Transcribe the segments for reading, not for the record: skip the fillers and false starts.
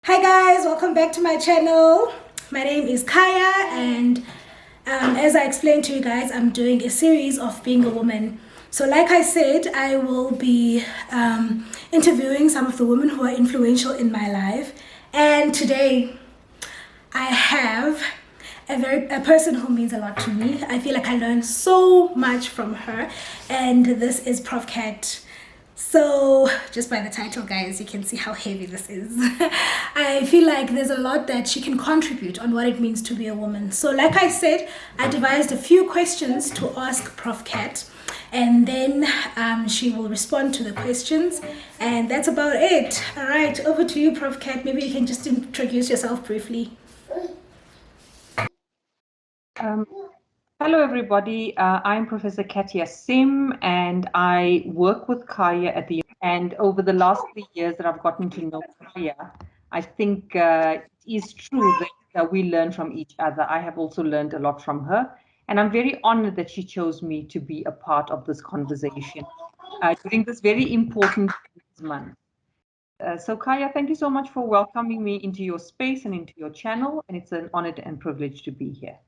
Hi guys, welcome back to my channel. My name is Kaya and as I explained to you guys, I'm doing a series of being a woman. So like I said, I will be interviewing some of the women who are influential in my life. And today I have a person who means a lot to me. I feel like I learned so much from her, and this is Prof. Kat. So, just by the title, guys, you can see how heavy this is. I feel like there's a lot that she can contribute on what it means to be a woman. So, like I said, I devised a few questions to ask Prof. Kat, and then she will respond to the questions, and that's about it. All right, over to you, Prof. Kat. Maybe you can just introduce yourself briefly. Um, Hello, everybody. I'm Professor Kathija Yassim, and I work with Kaya at the. And over the last 3 years that I've gotten to know Kaya, I think it is true that we learn from each other. I have also learned a lot from her, and I'm very honored that she chose me to be a part of this conversation during this very important month. So, Kaya, thank you so much for welcoming me into your space and into your channel, and it's an honor and privilege to be here.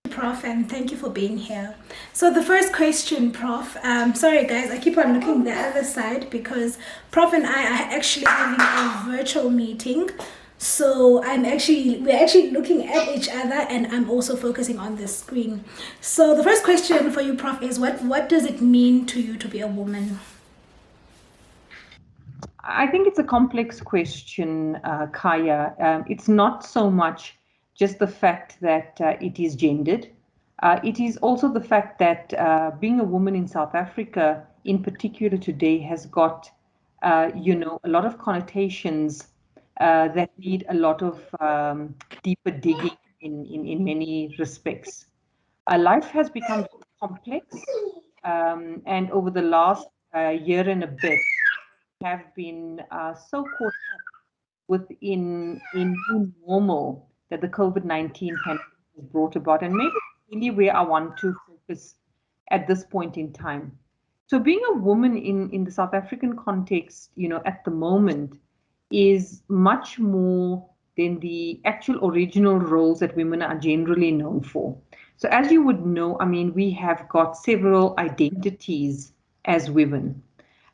Prof, and thank you for being here. So the first question, Prof. Sorry guys, I keep on looking the other side because Prof and I are actually having a virtual meeting. So we're actually looking at each other, and I'm also focusing on the screen. So the first question for you, Prof, is what does it mean to you to be a woman? I think it's a complex question, Kaya. It's not so much just the fact that it is gendered. It is also the fact that being a woman in South Africa, in particular today, has got, a lot of connotations that need a lot of deeper digging in many respects. Life has become complex, and over the last year and a bit, have been so caught up within a new normal that the COVID-19 pandemic has brought about, and maybe really where I want to focus at this point in time. So, being a woman in the South African context, at the moment, is much more than the actual original roles that women are generally known for. So, as you would know, I mean, we have got several identities as women.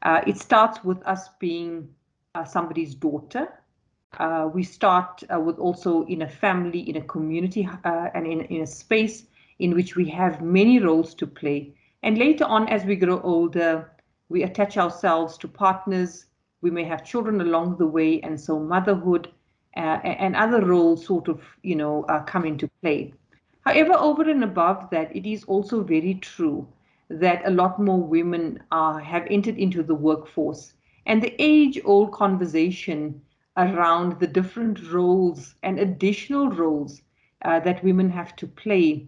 It starts with us being somebody's daughter. We start with also in a family, in a community, and in a space in which we have many roles to play. And later on, as we grow older, we attach ourselves to partners. We may have children along the way, and so motherhood and other roles sort of, come into play. However, over and above that, it is also very true that a lot more women have entered into the workforce. And the age old conversation around the different roles and additional roles that women have to play,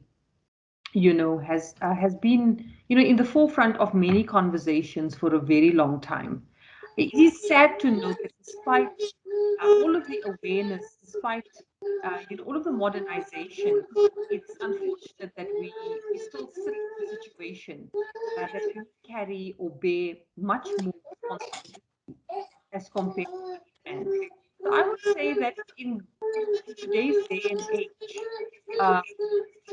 has been, in the forefront of many conversations for a very long time. It is sad to note that despite all of the awareness, despite all of the modernization, it's unfortunate that we still sit in a situation that we carry or bear much more responsibility as compared to men. So I would say that in today's day and age, uh,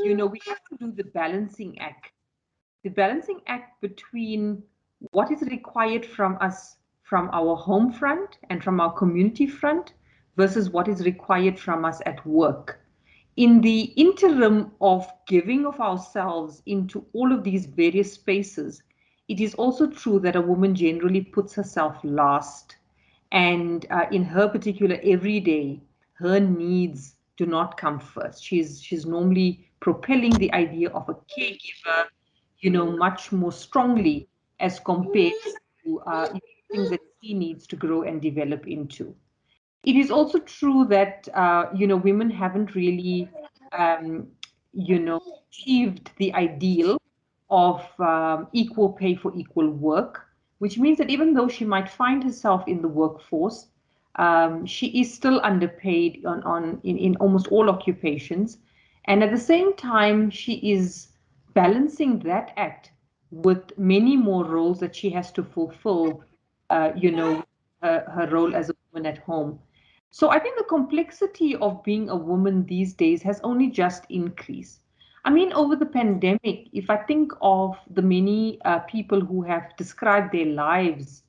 we have to do the balancing act between what is required from us from our home front and from our community front versus what is required from us at work. In the interim of giving of ourselves into all of these various spaces, it is also true that a woman generally puts herself last. And in her particular everyday, her needs do not come first. She's normally propelling the idea of a caregiver, much more strongly as compared to things that she needs to grow and develop into. It is also true that women haven't really um, achieved the ideal of equal pay for equal work, which means that even though she might find herself in the workforce, she is still underpaid in almost all occupations, and at the same time she is balancing that act with many more roles that she has to fulfill, her role as a woman at home. So I think the complexity of being a woman these days has only just increased. I mean, over the pandemic, if I think of the many people who have described their lives,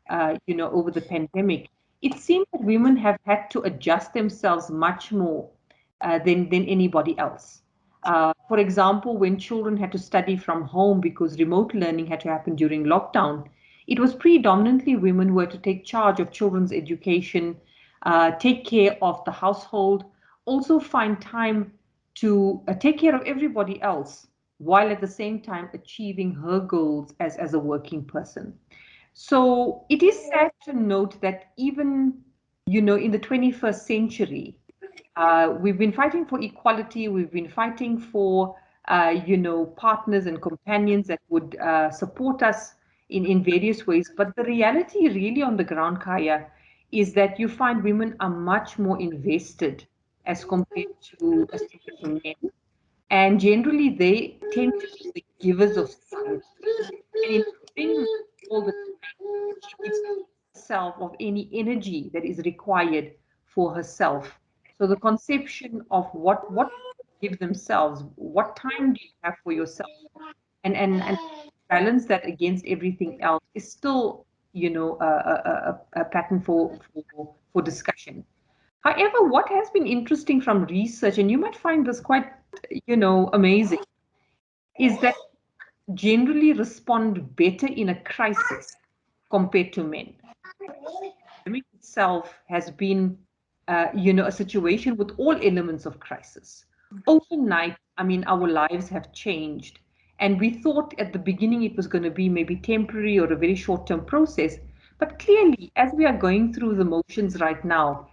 over the pandemic, it seems that women have had to adjust themselves much more than anybody else. For example, when children had to study from home because remote learning had to happen during lockdown, it was predominantly women who had to take charge of children's education, take care of the household, also find time to take care of everybody else while at the same time achieving her goals as a working person. So it is sad to note that even, in the 21st century, we've been fighting for equality. We've been fighting for, partners and companions that would support us in various ways. But the reality, really, on the ground, Kaya, is that you find women are much more invested as compared to men. And generally, they tend to be the givers of society. And in giving all the time, she gives herself of any energy that is required for herself. So the conception of what give themselves, what time do you have for yourself, and balance that against everything else is still, a pattern for discussion. However, what has been interesting from research, and you might find this quite, amazing, is that generally respond better in a crisis compared to men. Pandemic itself has been, a situation with all elements of crisis. Overnight, I mean, our lives have changed. And we thought at the beginning it was going to be maybe temporary or a very short-term process. But clearly, as we are going through the motions right now,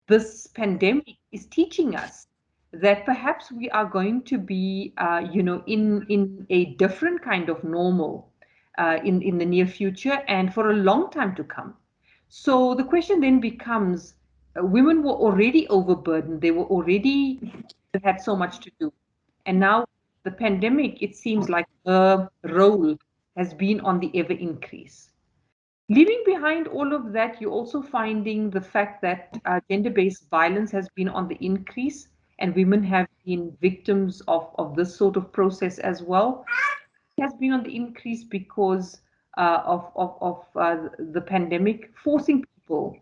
this pandemic is teaching us that perhaps we are going to be, in a different kind of normal in the near future and for a long time to come. So the question then becomes, women were already overburdened. They were already had so much to do. And now the pandemic, it seems like her role has been on the ever increase. Leaving behind all of that, you're also finding the fact that gender-based violence has been on the increase, and women have been victims of this sort of process as well. It has been on the increase because of the pandemic, forcing people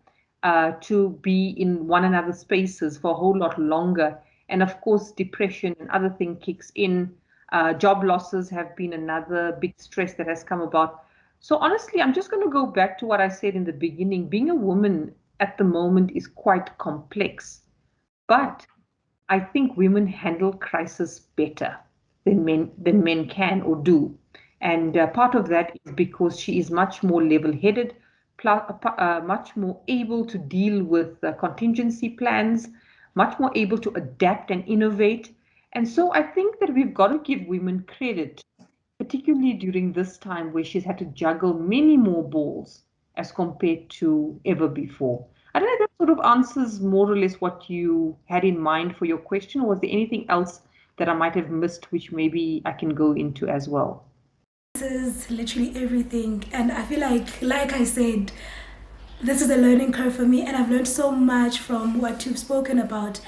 to be in one another's spaces for a whole lot longer. And of course, depression and other things kicks in. Job losses have been another big stress that has come about. So honestly, I'm just going to go back to what I said in the beginning. Being a woman at the moment is quite complex, but I think women handle crisis better than men can or do. And part of that is because she is much more level-headed, much more able to deal with contingency plans, much more able to adapt and innovate. And so I think that we've got to give women credit, particularly during this time where she's had to juggle many more balls as compared to ever before. I don't know if that sort of answers more or less what you had in mind for your question, or was there anything else that I might have missed, which maybe I can go into as well? This is literally everything, and I feel like I said, this is a learning curve for me, and I've learned so much from what you've spoken about.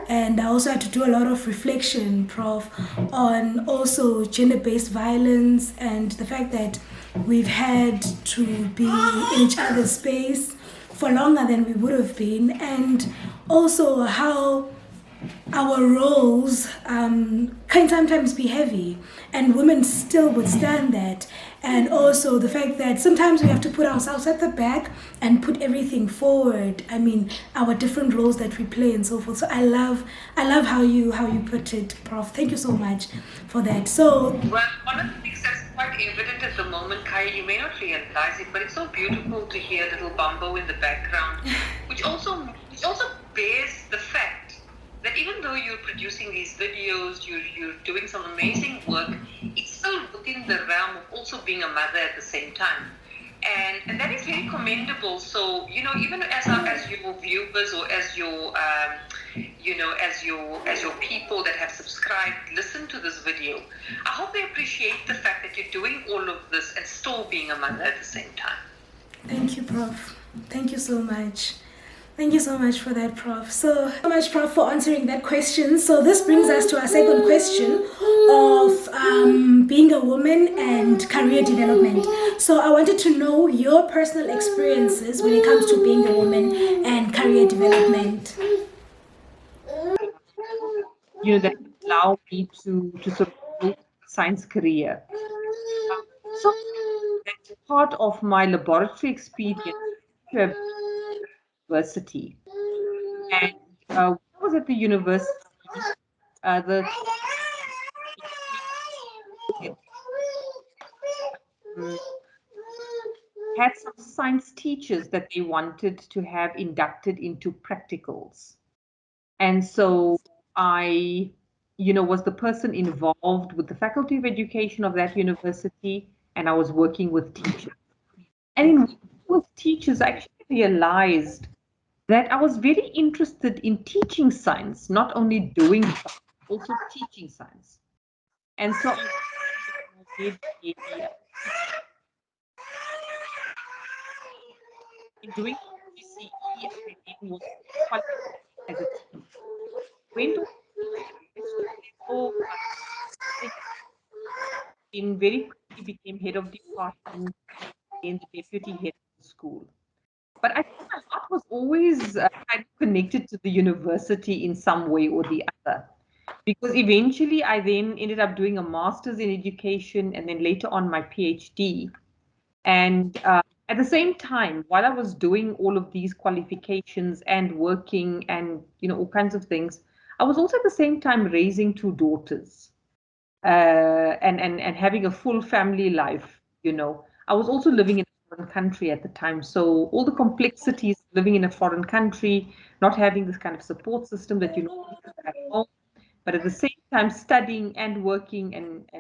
And I also had to do a lot of reflection, Prof, on also gender-based violence and the fact that we've had to be in each other's space for longer than we would have been, and also how our roles can sometimes be heavy, and women still withstand that. And also the fact that sometimes we have to put ourselves at the back and put everything forward. I mean, our different roles that we play and so forth. So I love how you put it, Prof. Thank you so much for that. So well, one of the things that's quite evident at the moment, Kaya, you may not realize it, but it's so beautiful to hear little Bumbo in the background, which also bears the fact that even though you're producing these videos, you're doing some amazing work, it's still within the realm of also being a mother at the same time. And that is very commendable. So, even as your viewers or as your as your people that have subscribed, listen to this video, I hope they appreciate the fact that you're doing all of this and still being a mother at the same time. thank you, Prof. Thank you so much. Thank you so much for that, Prof. So much, Prof, for answering that question. So this brings us to our second question of being a woman and career development. So I wanted to know your personal experiences when it comes to being a woman and career development. That allow me to sort of build a science career. So that's part of my laboratory experience to have university. And when I was at the university, the um, had some science teachers that they wanted to have inducted into practicals. And so I, was the person involved with the Faculty of Education of that university, and I was working with teachers. And in working with teachers, I actually realized that I was very interested in teaching science, not only doing science, also teaching science. And so I did in doing GCE, I then was qualified as a teacher. Went on so in very quickly became head of department and the deputy head of the school. But I think my heart was always kind of connected to the university in some way or the other. Because eventually I then ended up doing a master's in education and then later on my PhD. And at the same time, while I was doing all of these qualifications and working and all kinds of things, I was also at the same time raising two daughters and having a full family life. I was also living in a foreign country at the time, so all the complexities of living in a foreign country, not having this kind of support system that you normally have at home, but at the same time studying and working and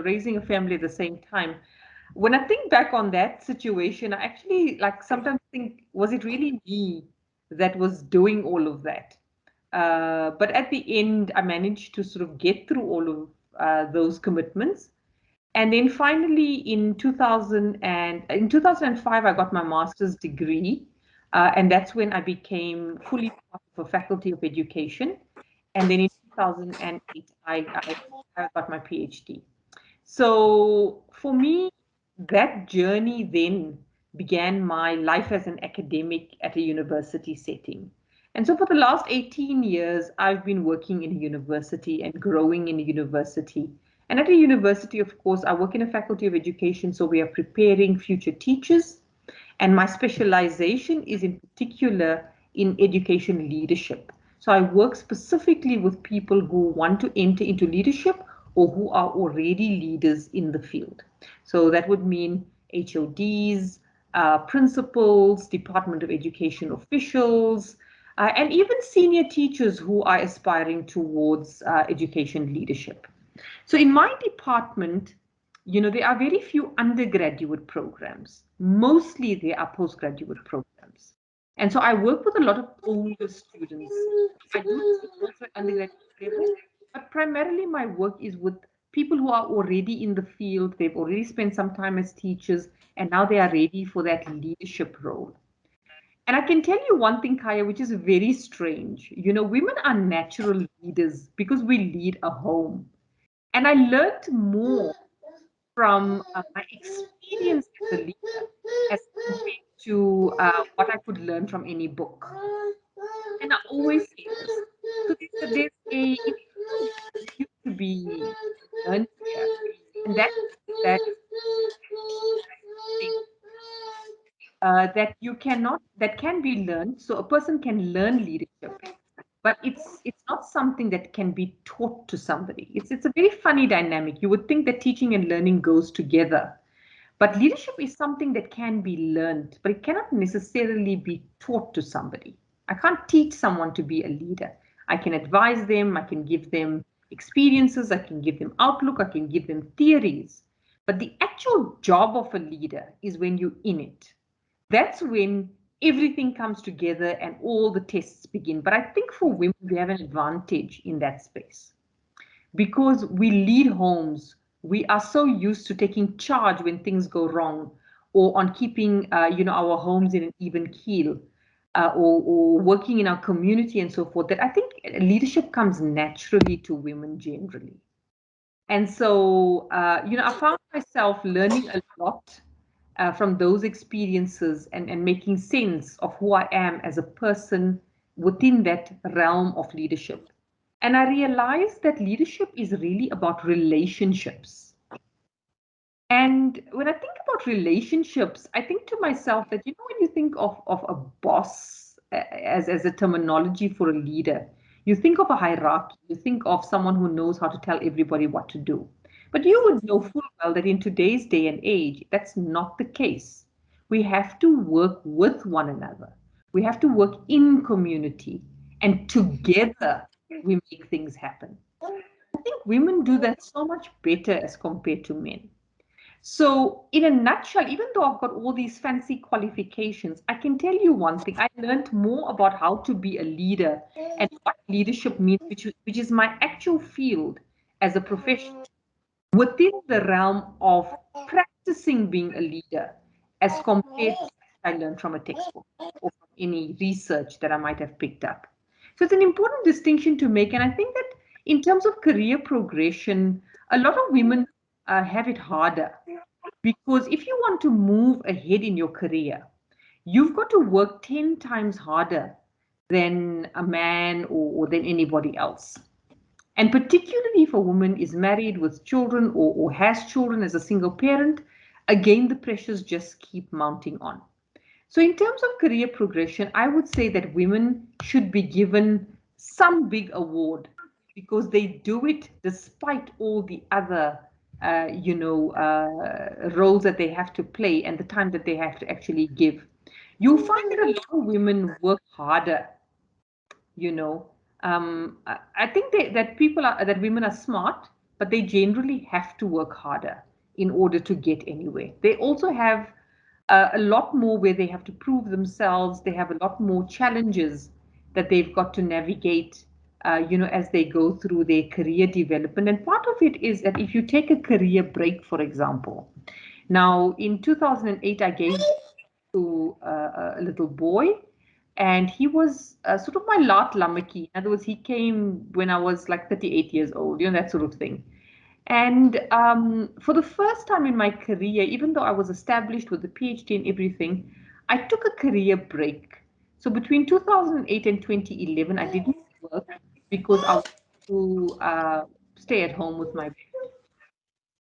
raising a family at the same time. When I think back on that situation, I actually like sometimes think, was it really me that was doing all of that? But at the end, I managed to sort of get through all of those commitments. And then finally, in 2005, I got my master's degree, and that's when I became fully part of a faculty of education. And then in 2008, I got my PhD. So for me, that journey then began my life as an academic at a university setting. And so for the last 18 years, I've been working in a university and growing in a university. And at a university, of course, I work in a faculty of education, so we are preparing future teachers. And my specialization is in particular in education leadership. So I work specifically with people who want to enter into leadership or who are already leaders in the field. So that would mean HODs, principals, Department of Education officials, and even senior teachers who are aspiring towards education leadership. So in my department, there are very few undergraduate programs. Mostly there are postgraduate programs. And so I work with a lot of older students. I do teach also at undergraduate level, but primarily my work is with people who are already in the field. They've already spent some time as teachers, and now they are ready for that leadership role. And I can tell you one thing, Kaya, which is very strange. Women are natural leaders because we lead a home. And I learned more from my experience as a leader as compared to what I could learn from any book. And I always say this. So there's a you to be learned here. And that that you cannot that can be learned. So a person can learn leadership, but it's not something that can be taught to somebody. It's a very funny dynamic. You would think that teaching and learning goes together. But leadership is something that can be learned, but it cannot necessarily be taught to somebody. I can't teach someone to be a leader. I can advise them, I can give them experiences, I can give them outlook, I can give them theories. But the actual job of a leader is when you're in it. That's when everything comes together and all the tests begin. But I think for women, we have an advantage in that space because we lead homes. We are so used to taking charge when things go wrong or on keeping our homes in an even keel. or working in our community and so forth, that I think leadership comes naturally to women generally. And so, I found myself learning a lot from those experiences, and making sense of who I am as a person within that realm of leadership. And I realized that leadership is really about relationships. And when I think about relationships, I think to myself that, when you think of a boss as a terminology for a leader, you think of a hierarchy, you think of someone who knows how to tell everybody what to do. But you would know full well that in today's day and age, that's not the case. We have to work with one another. We have to work in community, and together we make things happen. I think women do that so much better as compared to men. So, in a nutshell, even though I've got all these fancy qualifications, I can tell you one thing. I learned more about how to be a leader and what leadership means, which is my actual field as a profession, within the realm of practicing being a leader, as compared to what I learned from a textbook or from any research that I might have picked up. So, it's an important distinction to make. And I think that in terms of career progression, a lot of women have it harder, because if you want to move ahead in your career, you've got to work 10 times harder than a man, or than anybody else. And particularly if a woman is married with children, or has children as a single parent, again, the pressures just keep mounting on. So, in terms of career progression, I would say that women should be given some big award, because they do it despite all the other, roles that they have to play and the time that they have to actually give. You'll find that a lot of women work harder. you know I think that women are smart, but they generally have to work harder in order to get anywhere. They also have a lot more where they have to prove themselves. They have a lot more challenges that they've got to navigate, as they go through their career development. And part of it is that if you take a career break, for example, now in 2008, I gave to a little boy, and he was sort of my lat lammetjie. In other words, he came when I was like 38 years old, that sort of thing. And for the first time in my career, even though I was established with a PhD and everything, I took a career break. So between 2008 and 2011, I didn't work because I wanted to stay at home with my baby.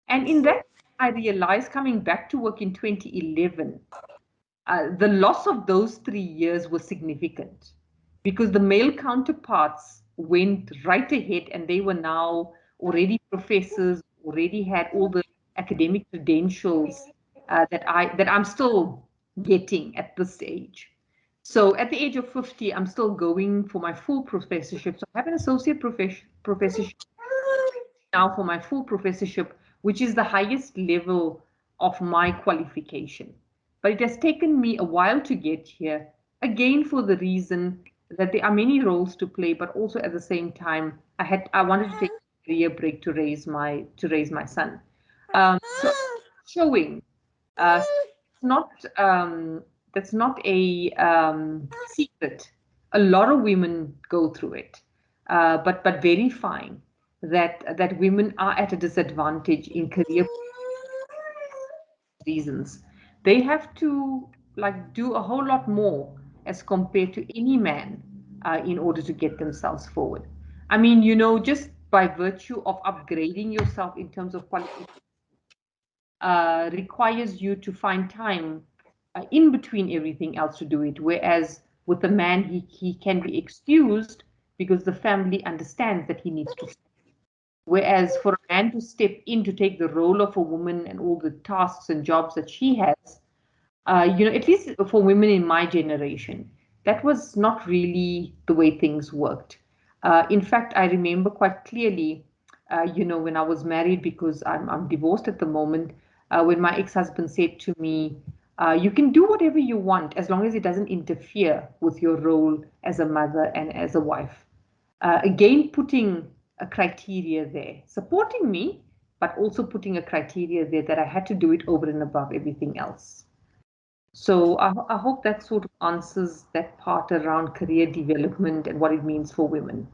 And in that, I realized, coming back to work in 2011, the loss of those 3 years was significant, because the male counterparts went right ahead, and they were now already professors, already had all the academic credentials that I'm still getting at this age. So at the age of 50, I'm still going for my full professorship. So I have an associate professorship now for my full professorship, which is the highest level of my qualification. But it has taken me a while to get here, again for the reason that there are many roles to play, but also at the same time, I wanted to take a career break to raise my son. So showing it's not that's not a secret. A lot of women go through it, but verifying that women are at a disadvantage in career reasons. They have to like do a whole lot more as compared to any man in order to get themselves forward. I mean, just by virtue of upgrading yourself in terms of quality, requires you to find time in between everything else to do it. Whereas with a man, he can be excused because the family understands that he needs to. Whereas for a man to step in to take the role of a woman and all the tasks and jobs that she has, at least for women in my generation, that was not really the way things worked. In fact, I remember quite clearly, when I was married, because I'm divorced at the moment, when my ex-husband said to me, you can do whatever you want as long as it doesn't interfere with your role as a mother and as a wife. Again, putting a criteria there, supporting me, but also putting a criteria there that I had to do it over and above everything else. So I hope that sort of answers that part around career development and what it means for women.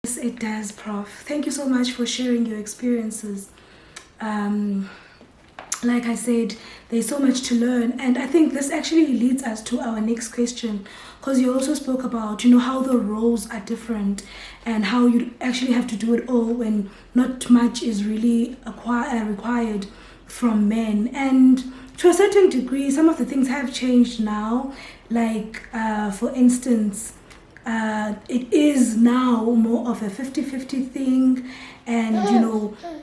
Yes, it does, Prof. Thank you so much for sharing your experiences. Um, like I said, there's so much to learn, and I think this actually leads us to our next question, because you also spoke about, how the roles are different and how you actually have to do it all when not much is really required from men. And to a certain degree, some of the things have changed now, like for instance, it is now more of a 50-50 thing, and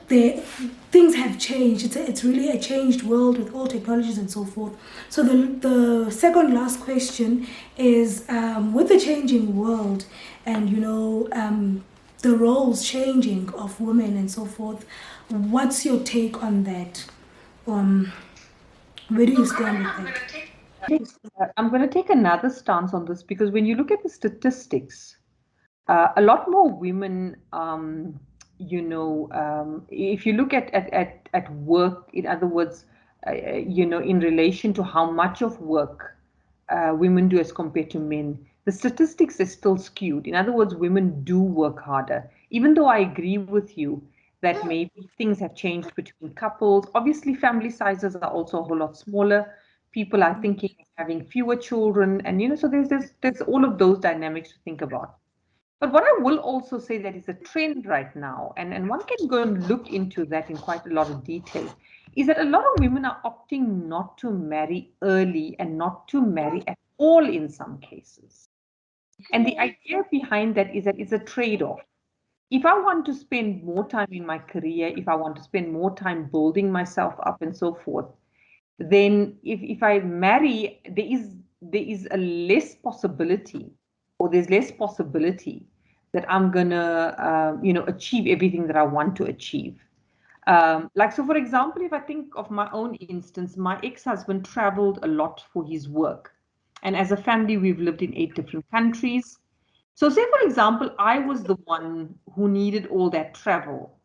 the things have changed. It's really a changed world with all technologies and so forth. So the second last question is, with the changing world and the roles changing of women and so forth, what's your take on that? um where do you stand with that? I'm going to take another stance on this because when you look at the statistics, a lot more women, if you look at work, in other words, in relation to how much of work women do as compared to men, the statistics is still skewed. In other words, women do work harder. Even though I agree with you that maybe things have changed between couples, obviously family sizes are also a whole lot smaller. People are thinking of having fewer children, and so there's all of those dynamics to think about. But what I will also say that is a trend right now, and one can go and look into that in quite a lot of detail, is that a lot of women are opting not to marry early and not to marry at all in some cases. And the idea behind that is that it's a trade-off. If I want to spend more time in my career, if I want to spend more time building myself up and so forth, then if I marry, there is a less possibility, or there's less possibility that I'm gonna achieve everything that I want to achieve. Like, so for example, if I think of my own instance, my ex-husband traveled a lot for his work, and as a family we've lived in 8 different countries. So say for example I was the one who needed all that travel,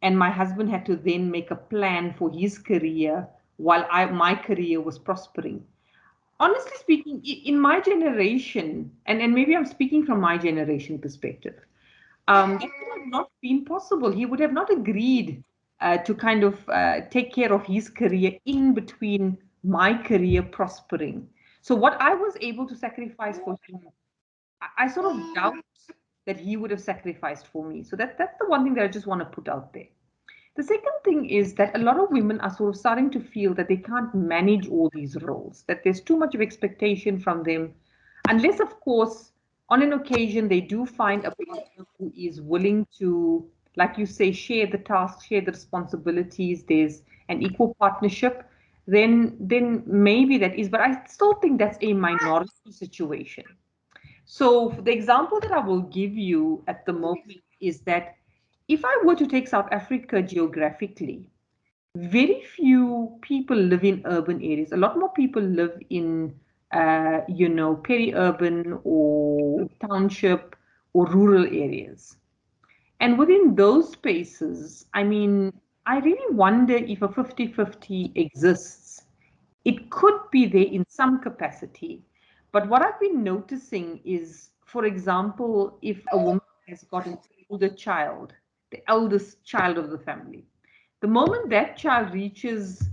and my husband had to then make a plan for his career while my career was prospering. Honestly speaking, in my generation, and maybe I'm speaking from my generation perspective, that would have not been possible. He would have not agreed to kind of take care of his career in between my career prospering. So what I was able to sacrifice for him, I sort of doubt that he would have sacrificed for me. So that's the one thing that I just want to put out there. The second thing is that a lot of women are sort of starting to feel that they can't manage all these roles, that there's too much of expectation from them, unless, of course, on an occasion they do find a partner who is willing to, like you say, share the tasks, share the responsibilities, there's an equal partnership, then maybe that is, but I still think that's a minority situation. So the example that I will give you at the moment is that if I were to take South Africa geographically, very few people live in urban areas. A lot more people live in, peri-urban or township or rural areas. And within those spaces, I mean, I really wonder if a 50-50 exists. It could be there in some capacity. But what I've been noticing is, for example, if a woman has got an older child, the eldest child of the family, the moment that child reaches,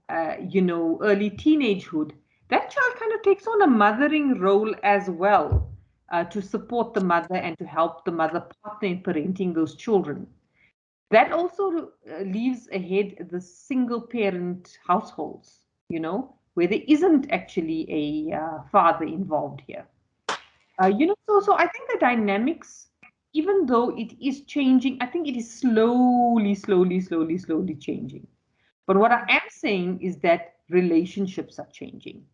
early teenagehood, that child kind of takes on a mothering role as well, to support the mother and to help the mother partner in parenting those children. That also leaves ahead the single parent households, where there isn't actually a father involved here. So I think the dynamics, even though it is changing, I think it is slowly changing. But what I am saying is that relationships are changing.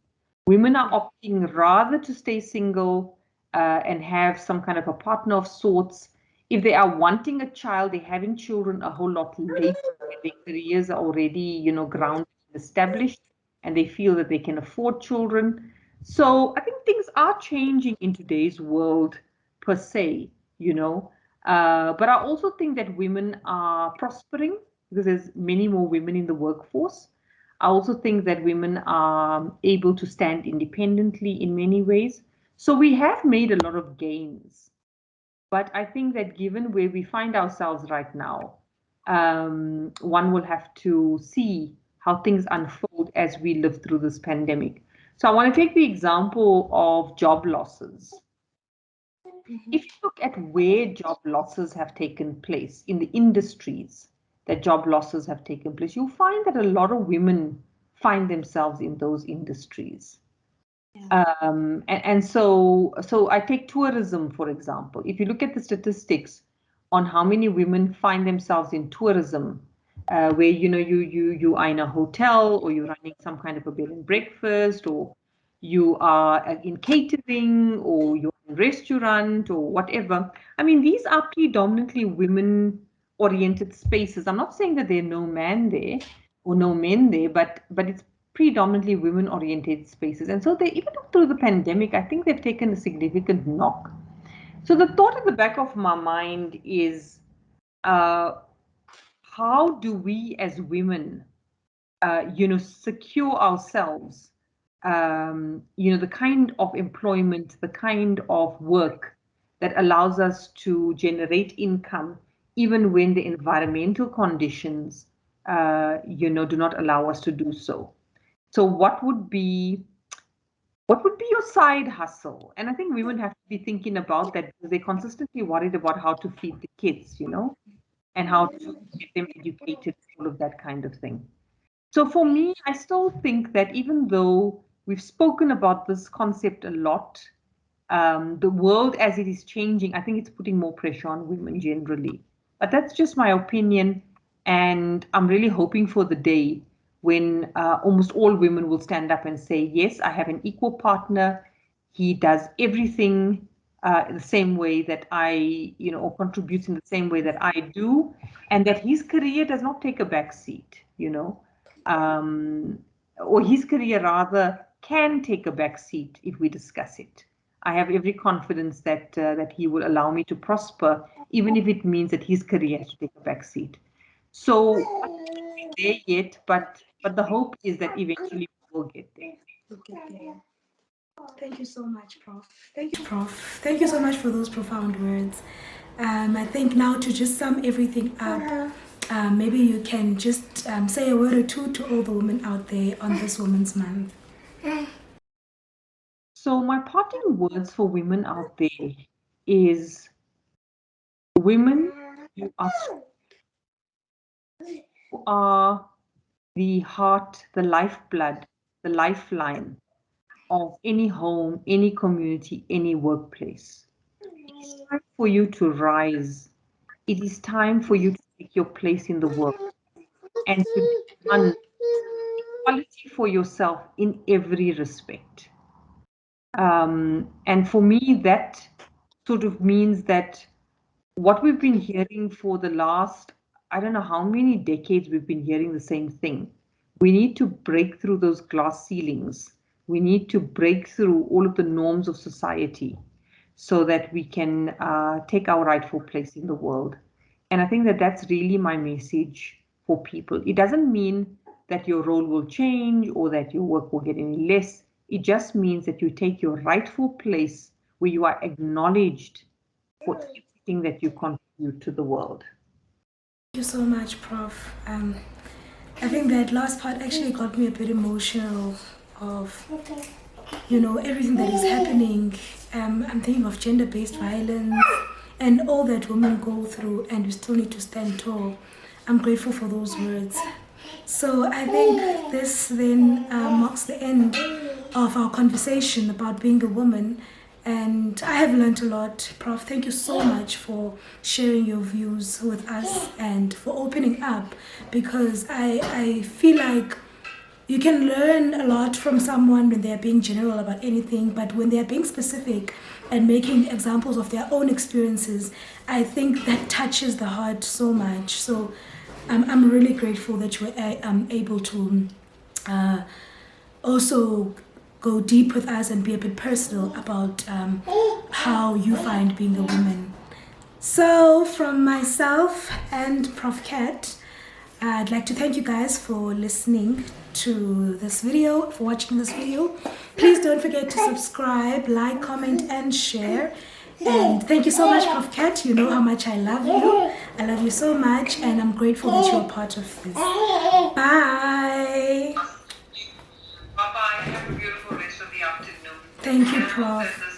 Women are opting rather to stay single, and have some kind of a partner of sorts. If they are wanting a child, they're having children a whole lot later, when their careers are already, grounded and established, and they feel that they can afford children. So I think things are changing in today's world per se, but I also think that women are prospering because there's many more women in the workforce. I also think that women are able to stand independently in many ways. So we have made a lot of gains. But I think that given where we find ourselves right now, one will have to see how things unfold as we live through this pandemic. So I want to take the example of job losses. If you look at where job losses have taken place, in the industries that job losses have taken place, you'll find that a lot of women find themselves in those industries. And so I take tourism, for example. If you look at the statistics on how many women find themselves in tourism, where you are in a hotel, or you're running some kind of a bed and breakfast, or you are in catering, or you're in a restaurant, or whatever. I mean, these are predominantly women-oriented spaces. I'm not saying that there are no man there or no men there, but it's predominantly women-oriented spaces. And so they, even through the pandemic, I think they've taken a significant knock. So the thought at the back of my mind is, how do we as women, secure ourselves, the kind of employment, the kind of work that allows us to generate income, even when the environmental conditions, do not allow us to do so. So what would be your side hustle? And I think women have to be thinking about that, because they're consistently worried about how to feed the kids, and how to get them educated, all of that kind of thing. So for me, I still think that even though we've spoken about this concept a lot, the world as it is changing, I think it's putting more pressure on women generally. But that's just my opinion. And I'm really hoping for the day when almost all women will stand up and say, yes, I have an equal partner. He does everything the same way that or contributes in the same way that I do, and that his career does not take a back seat. Um, or his career rather can take a back seat if we discuss it. I have every confidence that he will allow me to prosper, even if it means that his career has to take a back seat. So I'm not there yet, but the hope is that eventually we will get there. We'll get there. Thank you so much, Prof. Thank you, Prof. Thank you so much for those profound words. I think now, to just sum everything up, maybe you can just say a word or two to all the women out there on this Women's Month. So my parting words for women out there is, women, you are the heart, the lifeblood, the lifeline of any home, any community, any workplace. It is time for you to rise. It is time for you to take your place in the world and to demand equality for yourself in every respect. And for me, that sort of means that what we've been hearing for the last, I don't know how many decades, we've been hearing the same thing. We need to break through those glass ceilings. We need to break through all of the norms of society so that we can take our rightful place in the world. And I think that that's really my message for people. It doesn't mean that your role will change or that your work will get any less. It just means that you take your rightful place where you are acknowledged for everything that you contribute to the world. Thank you so much, Prof. I think that last part actually got me a bit emotional of, everything that is happening. I'm thinking of gender-based violence and all that women go through, and we still need to stand tall. I'm grateful for those words. So I think this then marks the end of our conversation about being a woman. And I have learned a lot. Prof, thank you so much for sharing your views with us and for opening up, because I feel like you can learn a lot from someone when they're being general about anything, but when they're being specific and making examples of their own experiences, I think that touches the heart so much. So I'm really grateful that you were able to also go deep with us and be a bit personal about how you find being a woman. So from myself and Prof. Kat, I'd like to thank you guys for listening to this video, for watching this video. Please don't forget to subscribe, like, comment, and share. And thank you so much, Prof. Kat. You know how much I love you. I love you so much, and I'm grateful that you're part of this. Bye. Bye-bye. Have a beautiful rest of the afternoon. Thank you, Prof.